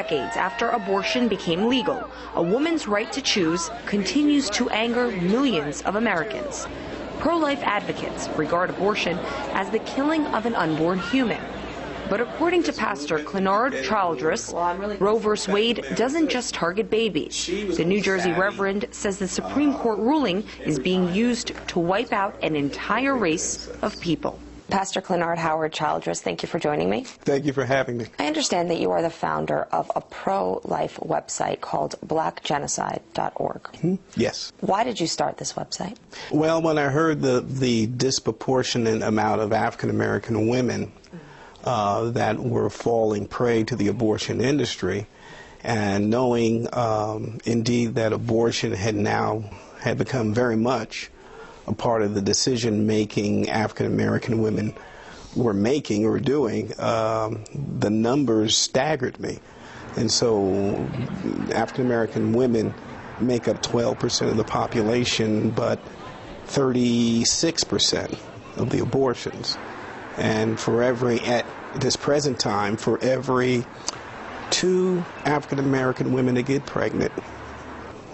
decades after abortion became legal, a woman's right to choose continues to anger millions of Americans. Pro-life advocates regard abortion as the killing of an unborn human. But according to Pastor Clenard Childress, Roe v. Wade doesn't just target babies. The New Jersey Reverend says the Supreme Court ruling is being used to wipe out an entire race of people. Pastor Clenard Howard Childress, thank you for joining me. Thank you for having me. I understand that you are the founder of a pro-life website called blackgenocide.org. Yes. Why did you start this website? Well, when I heard the disproportionate amount of African-American women that were falling prey to the abortion industry, and knowing indeed that abortion had become very much a part of the decision-making African-American women were making or doing, the numbers staggered me. And so African-American women make up 12% of the population, but 36% of the abortions. And at this present time, for every 2 African-American women that get pregnant,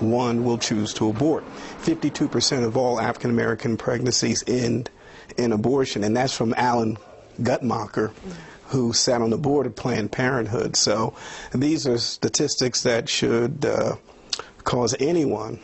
1 will choose to abort. 52% of all African-American pregnancies end in abortion, and that's from Alan Guttmacher, who sat on the board of Planned Parenthood. So these are statistics that should cause anyone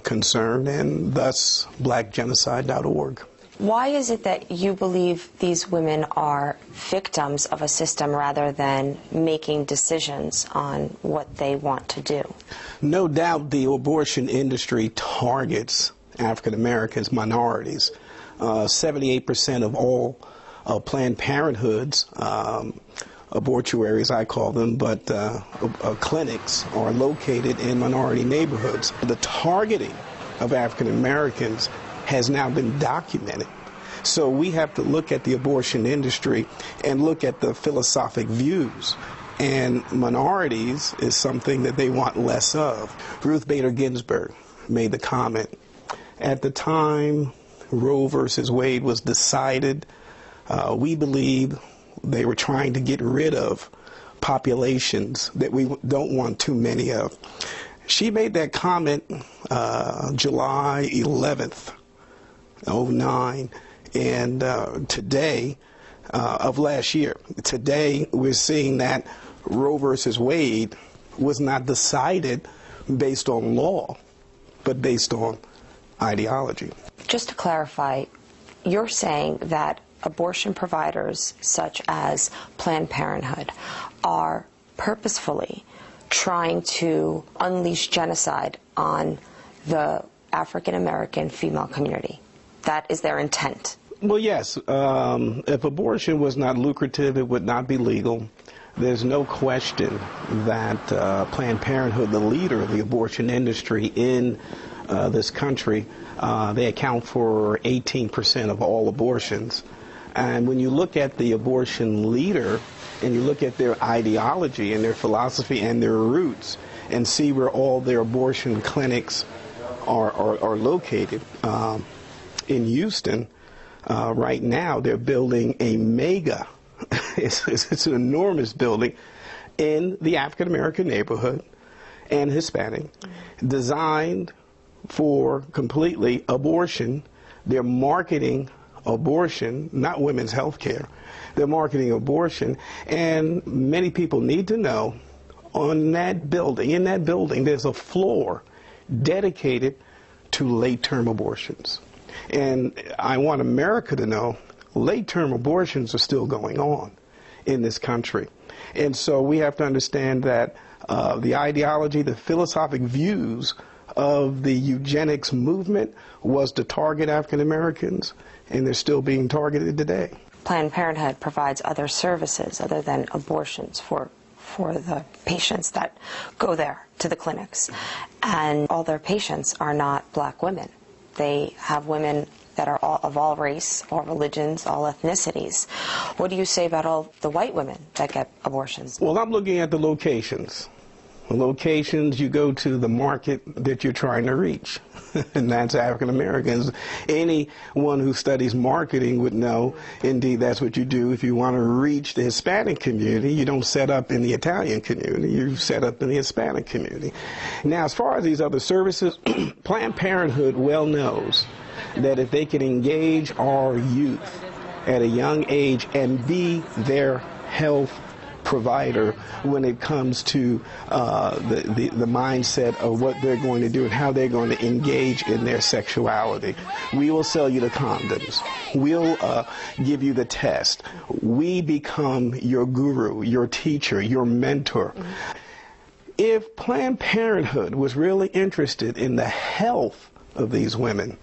concern, and thus blackgenocide.org. Why is it that you believe these women are victims of a system rather than making decisions on what they want to do? No doubt the abortion industry targets African Americans, minorities. 78% of all Planned Parenthoods, abortuaries I call them, but clinics are located in minority neighborhoods. The targeting of African Americans has now been documented. So we have to look at the abortion industry and look at the philosophic views. And minorities is something that they want less of. Ruth Bader Ginsburg made the comment, at the time Roe versus Wade was decided, we believe they were trying to get rid of populations that we don't want too many of. She made that comment July 11th, 2009, and today, of last year. Today, we're seeing that Roe versus Wade was not decided based on law, but based on ideology. Just to clarify, you're saying that abortion providers such as Planned Parenthood are purposefully trying to unleash genocide on the African American female community. That is their intent. Well, yes. If abortion was not lucrative, it would not be legal. There's no question that Planned Parenthood, the leader of the abortion industry in this country, they account for 18% of all abortions. And when you look at the abortion leader and you look at their ideology and their philosophy and their roots and see where all their abortion clinics are located, in Houston, right now they're building a mega, it's an enormous building in the African American neighborhood and Hispanic, designed for completely abortion. They're marketing abortion, not women's health care. They're marketing abortion, and many people need to know in that building, there's a floor dedicated to late-term abortions. And I want America to know late-term abortions are still going on in this country. And so we have to understand that the ideology, the philosophic views of the eugenics movement was to target African Americans, and they're still being targeted today. Planned Parenthood provides other services other than abortions for the patients that go there to the clinics. And all their patients are not black women. They have women that are of all race, all religions, all ethnicities. What do you say about all the white women that get abortions? Well, I'm looking at the locations. locations you go to, the market that you're trying to reach. And that's African Americans. Anyone who studies marketing would know, indeed, that's what you do. If you want to reach the Hispanic community, you don't set up in the Italian community, you set up in the Hispanic community. Now, as far as these other services, Planned Parenthood well knows that if they can engage our youth at a young age and be their health provider when it comes to the mindset of what they're going to do and how they're going to engage in their sexuality. We will sell you the condoms. We'll give you the test. We become your guru, your teacher, your mentor. If Planned Parenthood was really interested in the health of these women,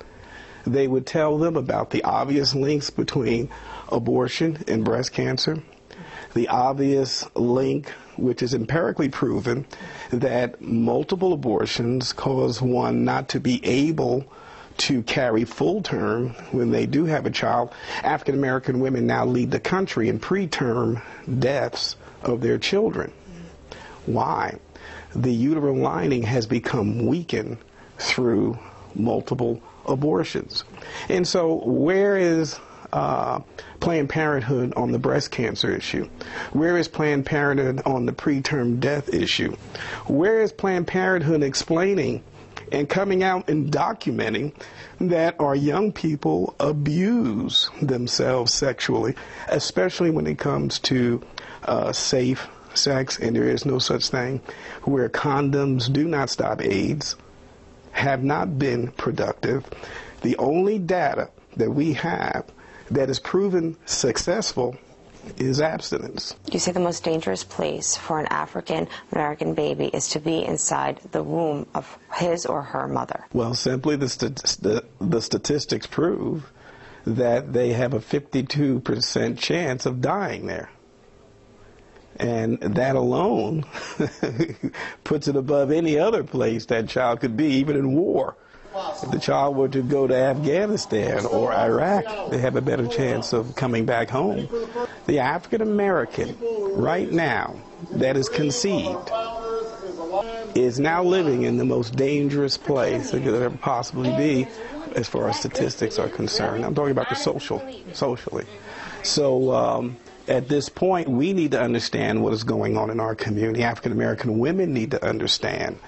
they would tell them about the obvious links between abortion and breast cancer, the obvious link, which is empirically proven, that multiple abortions cause one not to be able to carry full term when they do have a child. African American women now lead the country in preterm deaths of their children. Why? The uterine lining has become weakened through multiple abortions. And so where is Planned Parenthood on the breast cancer issue? Where is Planned Parenthood on the preterm death issue? Where is Planned Parenthood explaining and coming out and documenting that our young people abuse themselves sexually, especially when it comes to safe sex, and there is no such thing, where condoms do not stop AIDS, have not been productive. The only data that we have that is proven successful is abstinence. You say the most dangerous place for an African American baby is to be inside the womb of his or her mother. Well, simply the statistics prove that they have a 52% chance of dying there. And that alone puts it above any other place that child could be, even in war. If the child were to go to Afghanistan or Iraq, they have a better chance of coming back home. The African American right now that is conceived is now living in the most dangerous place it could ever possibly be as far as statistics are concerned. I'm talking about the socially. So at this point, we need to understand what is going on in our community. African American women need to understand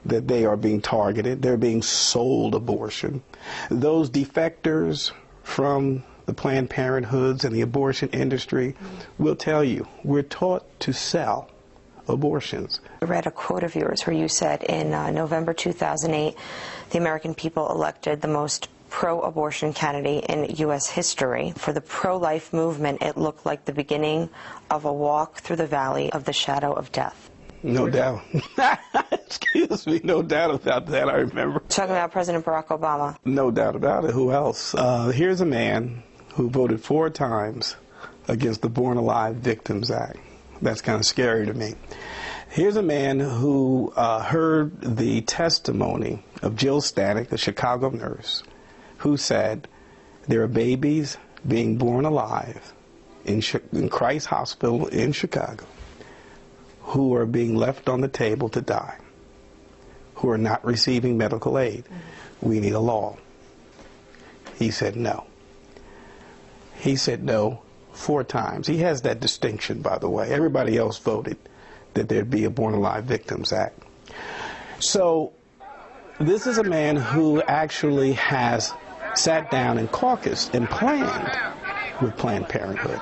that they are being targeted. They're being sold abortion. Those defectors from the Planned Parenthoods and the abortion industry will tell you, we're taught to sell abortions. I read a quote of yours where you said in November 2008, the American people elected the most pro-abortion candidate in U.S. history. For the pro-life movement, it looked like the beginning of a walk through the valley of the shadow of death. No doubt. Excuse me, no doubt about that, I remember. Talking about President Barack Obama. No doubt about it. Who else? Here's a man who voted 4 times against the Born Alive Victims Act. That's kind of scary to me. Here's a man who heard the testimony of Jill Stanek, a Chicago nurse, who said there are babies being born alive in Christ Hospital in Chicago who are being left on the table to die, who are not receiving medical aid. We need a law. He said no. He said no 4 times. He has that distinction, by the way. Everybody else voted that there'd be a Born Alive Victims Act. So this is a man who actually has sat down and caucused and planned with Planned Parenthood.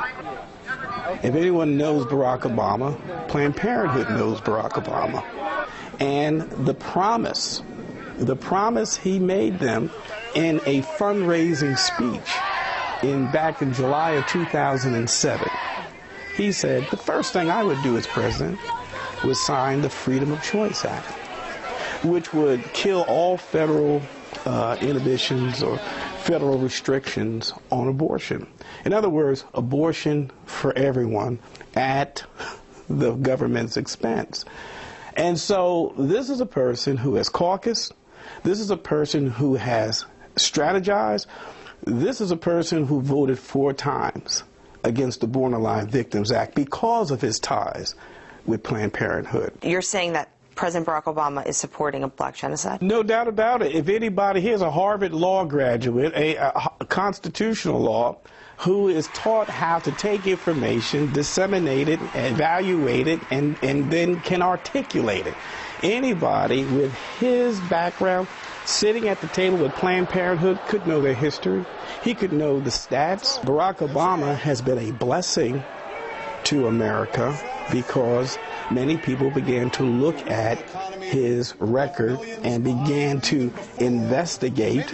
If anyone knows Barack Obama, Planned Parenthood knows Barack Obama. And the promise he made them in a fundraising speech back in July of 2007. He said, the first thing I would do as president was sign the Freedom of Choice Act, which would kill all federal inhibitions or federal restrictions on abortion. In other words, abortion for everyone at the government's expense. And so this is a person who has caucused. This is a person who has strategized. This is a person who voted 4 times against the Born Alive Victims Act because of his ties with Planned Parenthood. You're saying that President Barack Obama is supporting a black genocide? No doubt about it. If anybody, here's a Harvard law graduate, a constitutional law, who is taught how to take information, disseminate it, evaluate it, and then can articulate it. Anybody with his background sitting at the table with Planned Parenthood could know their history. He could know the stats. Barack Obama has been a blessing to America because many people began to look at his record and began to investigate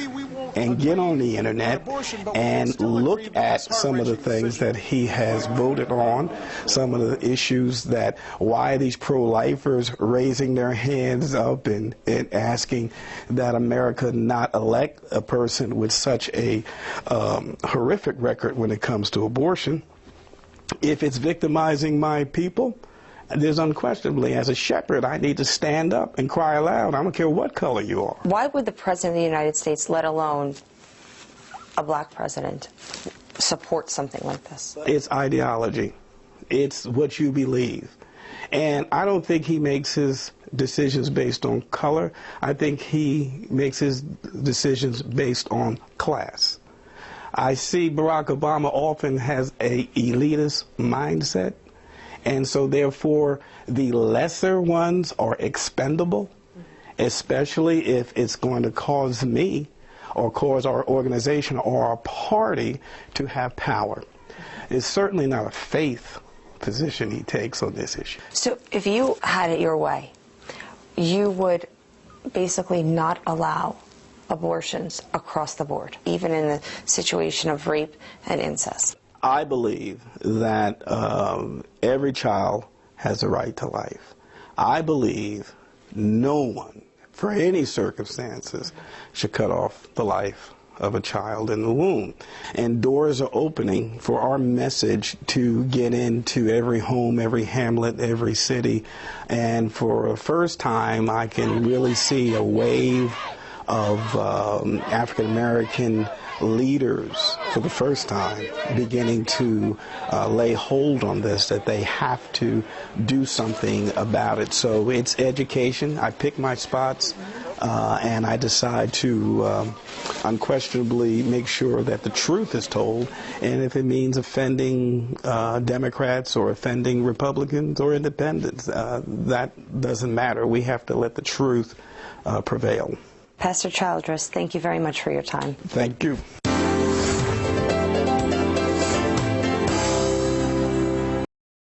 and get on the internet and look at some of the things that he has voted on, some of the issues that why these pro-lifers raising their hands up and asking that America not elect a person with such a horrific record when it comes to abortion. If it's victimizing my people, there's unquestionably, as a shepherd, I need to stand up and cry aloud. I don't care what color you are. Why would the President of the United States, let alone a black president, support something like this? It's ideology. It's what you believe. And I don't think he makes his decisions based on color. I think he makes his decisions based on class. I see Barack Obama often has a elitist mindset. And so, therefore, the lesser ones are expendable, especially if it's going to cause me or cause our organization or our party to have power. It's certainly not a faith position he takes on this issue. So if you had it your way, you would basically not allow abortions across the board, even in the situation of rape and incest? I believe that every child has a right to life. I believe no one, for any circumstances, should cut off the life of a child in the womb. And doors are opening for our message to get into every home, every hamlet, every city. And for the first time, I can really see a wave of African American leaders for the first time beginning to lay hold on this, that they have to do something about it. So it's education. I pick my spots and I decide to unquestionably make sure that the truth is told, and if it means offending Democrats or offending Republicans or independents, that doesn't matter. We have to let the truth prevail. Pastor Childress, thank you very much for your time. Thank you.